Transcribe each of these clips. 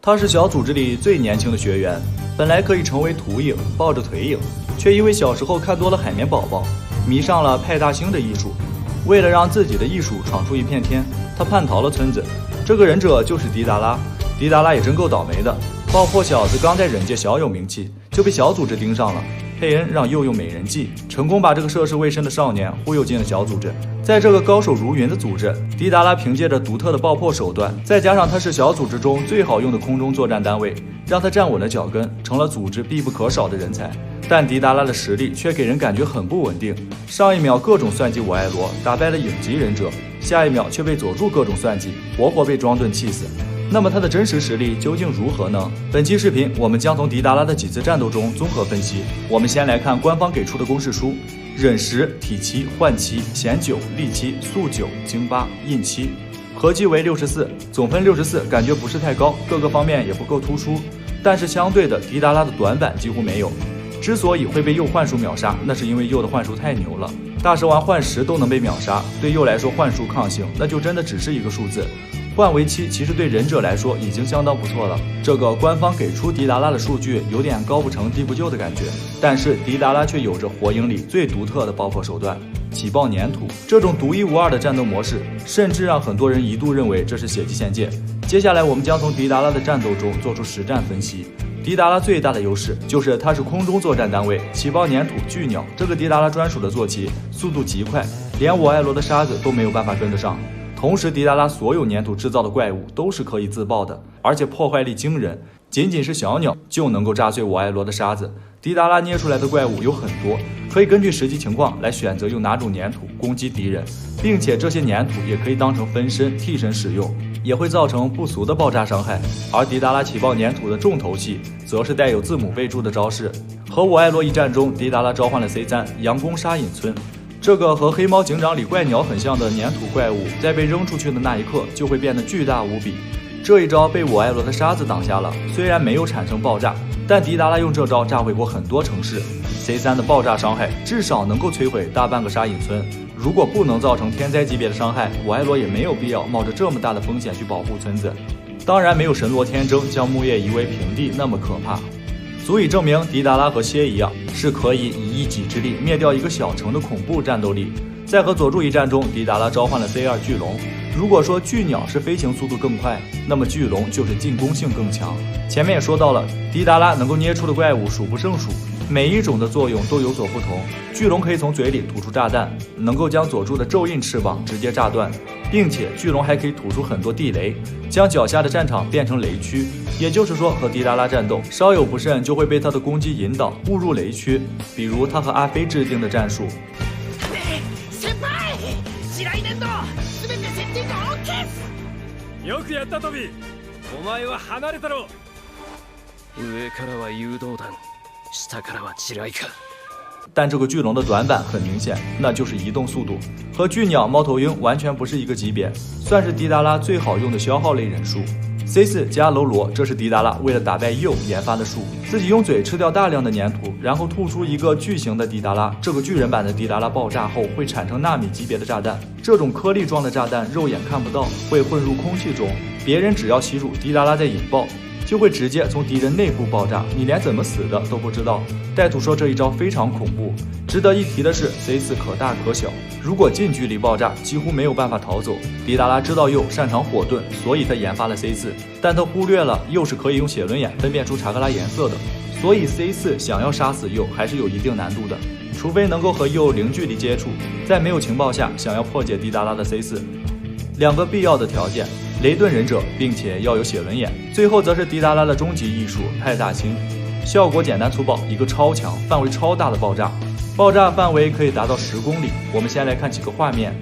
他是小组织里最年轻的学员，本来可以成为图影，抱着腿影，却因为小时候看多了海绵宝宝，迷上了派大星的艺术。为了让自己的艺术闯出一片天，他叛逃了村子。这个忍者就是迪达拉。迪达拉也真够倒霉的，爆破小子刚在忍界小有名气，就被小组织盯上了。佩恩让又用美人计，成功把这个涉世未深的少年忽悠进了小组织。在这个高手如云的组织，迪达拉凭借着独特的爆破手段，再加上他是小组织中最好用的空中作战单位，让他站稳了脚跟，成了组织必不可少的人才。但迪达拉的实力却给人感觉很不稳定，上一秒各种算计我爱罗，打败了影级忍者，下一秒却被佐助各种算计，活活被装顿气死。那么他的真实实力究竟如何呢？本期视频我们将从迪达拉的几次战斗中综合分析。我们先来看官方给出的公式书：忍10、体7、幻7、显9、力7、速9、精8、印7，合计为64，总分64，感觉不是太高，各个方面也不够突出。但是相对的，迪达拉的短板几乎没有。之所以会被鼬幻术秒杀，那是因为鼬的幻术太牛了，大蛇丸幻10都能被秒杀，对鼬来说幻术抗性那就真的只是一个数字。换为7其实对忍者来说已经相当不错了。这个官方给出迪达拉的数据有点高不成低不就的感觉，但是迪达拉却有着火影里最独特的爆破手段——起爆粘土。这种独一无二的战斗模式，甚至让很多人一度认为这是血迹仙剑。接下来我们将从迪达拉的战斗中做出实战分析。迪达拉最大的优势就是它是空中作战单位，起爆粘土巨鸟这个迪达拉专属的坐骑，速度极快，连我爱罗的沙子都没有办法跟得上。同时，迪达拉所有粘土制造的怪物都是可以自爆的，而且破坏力惊人，仅仅是小鸟就能够炸碎我爱罗的沙子。迪达拉捏出来的怪物有很多，可以根据实际情况来选择用哪种粘土攻击敌人，并且这些粘土也可以当成分身替身使用，也会造成不俗的爆炸伤害。而迪达拉起爆粘土的重头戏则是带有字母备注的招式。和我爱罗一战中，迪达拉召唤了 C3 阳宫沙隐村，这个和黑猫警长里怪鸟很像的粘土怪物，在被扔出去的那一刻就会变得巨大无比。这一招被我爱罗的沙子挡下了，虽然没有产生爆炸，但迪达拉用这招炸毁过很多城市。C3 的爆炸伤害至少能够摧毁大半个沙隐村，如果不能造成天灾级别的伤害，我爱罗也没有必要冒着这么大的风险去保护村子。当然没有神罗天征将木叶夷为平地那么可怕，足以证明迪达拉和蝎一样是可以以一己之力灭掉一个小城的恐怖战斗力。在和佐助一战中，迪达拉召唤了 C2 巨龙。如果说巨鸟是飞行速度更快，那么巨龙就是进攻性更强。前面也说到了，迪达拉能够捏出的怪物数不胜数，每一种的作用都有所不同。巨龙可以从嘴里吐出炸弹，能够将佐助的咒印翅膀直接炸断，并且巨龙还可以吐出很多地雷，将脚下的战场变成雷区。也就是说，和迪达拉战斗稍有不慎就会被他的攻击引导误入雷区，比如他和阿飞制定的战术。よくやったトビー、お前は離れたろ。上からは誘導弾、下からは地雷か。但这个巨龙的短板很明显，那就是移动速度，和巨鸟、猫头鹰完全不是一个级别，算是迪达拉最好用的消耗类忍术。C4 加楼罗，这是迪达拉为了打败鼬研发的术，自己用嘴吃掉大量的粘土，然后吐出一个巨型的迪达拉。这个巨人版的迪达拉爆炸后会产生纳米级别的炸弹，这种颗粒状的炸弹肉眼看不到，会混入空气中，别人只要吸入迪达拉再引爆，就会直接从敌人内部爆炸，你连怎么死的都不知道。带土说这一招非常恐怖。值得一提的是 C4 可大可小，如果近距离爆炸几乎没有办法逃走。迪达拉知道鼬擅长火遁，所以他研发了 C4， 但他忽略了鼬是可以用血轮眼分辨出查克拉颜色的，所以 C4 想要杀死鼬还是有一定难度的，除非能够和鼬零距离接触，在没有情报下想要破解迪达拉的 C4。两个必要的条件：雷遁忍者，并且要有血轮眼。最后则是迪达拉的终极艺术派大星，效果简单粗暴，一个超强、范围超大的爆炸，爆炸范围可以达到10公里。我们先来看几个画面。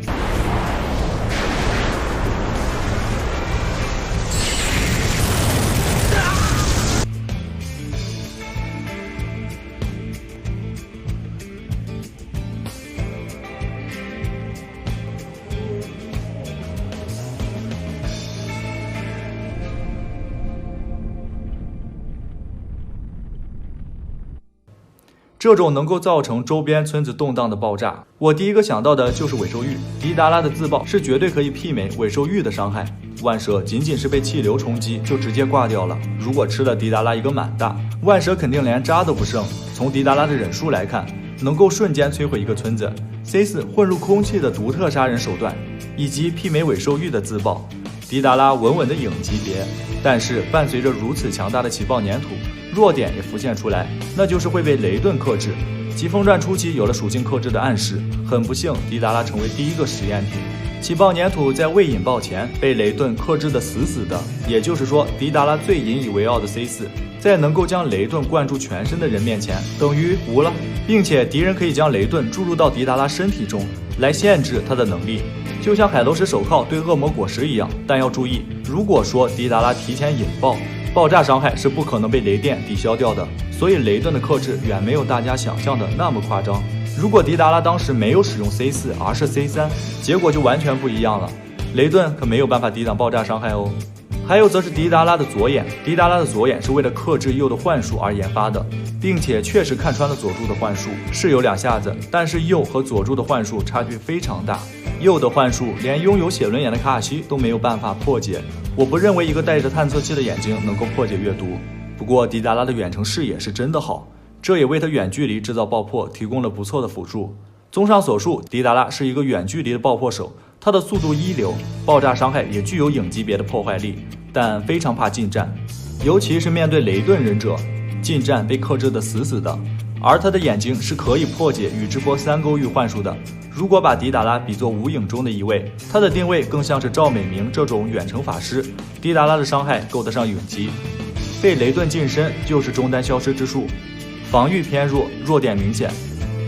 这种能够造成周边村子动荡的爆炸，我第一个想到的就是尾兽玉。迪达拉的自爆是绝对可以媲美尾兽玉的伤害。万蛇仅仅是被气流冲击就直接挂掉了，如果吃了迪达拉一个满大，万蛇肯定连渣都不剩。从迪达拉的忍术来看，能够瞬间摧毁一个村子。C4 混入空气的独特杀人手段，以及媲美尾兽玉的自爆，迪达拉稳稳的影级别。但是伴随着如此强大的起爆粘土，弱点也浮现出来，那就是会被雷顿克制。疾风传初期有了属性克制的暗示，很不幸，迪达拉成为第一个实验品。起爆粘土在未引爆前被雷顿克制的死死的，也就是说，迪达拉最引以为傲的 C4，在能够将雷顿灌注全身的人面前，等于无了，并且敌人可以将雷顿注入到迪达拉身体中，来限制他的能力。就像海螺石手铐对恶魔果实一样，但要注意，如果说迪达拉提前引爆，爆炸伤害是不可能被雷电抵消掉的，所以雷顿的克制远没有大家想象的那么夸张。如果迪达拉当时没有使用 C4 而是 C3， 结果就完全不一样了，雷顿可没有办法抵挡爆炸伤害哦。还有则是迪达拉的左眼，迪达拉的左眼是为了克制鼬的幻术而研发的，并且确实看穿了佐助的幻术，是有两下子，但是鼬和佐助的幻术差距非常大，鼬的幻术连拥有写轮眼的卡卡西都没有办法破解，我不认为一个带着探测器的眼睛能够破解阅读。不过迪达拉的远程视野是真的好，这也为他远距离制造爆破提供了不错的辅助。综上所述，迪达拉是一个远距离的爆破手，他的速度一流，爆炸伤害也具有影级别的破坏力，但非常怕近战，尤其是面对雷顿忍者，近战被克制的死死的。而他的眼睛是可以破解宇智波三勾玉幻术的。如果把迪达拉比作无影中的一位，他的定位更像是赵美明这种远程法师，迪达拉的伤害够得上影级。被雷顿近身就是中单消失之术，防御偏弱，弱点明显，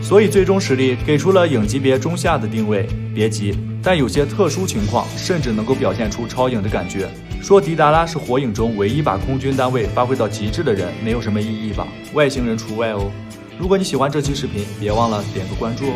所以最终实力给出了影级别中下的定位。别急，但有些特殊情况甚至能够表现出超影的感觉。说迪达拉是火影中唯一把空军单位发挥到极致的人，没有什么意义吧？外星人除外哦。如果你喜欢这期视频，别忘了点个关注哦。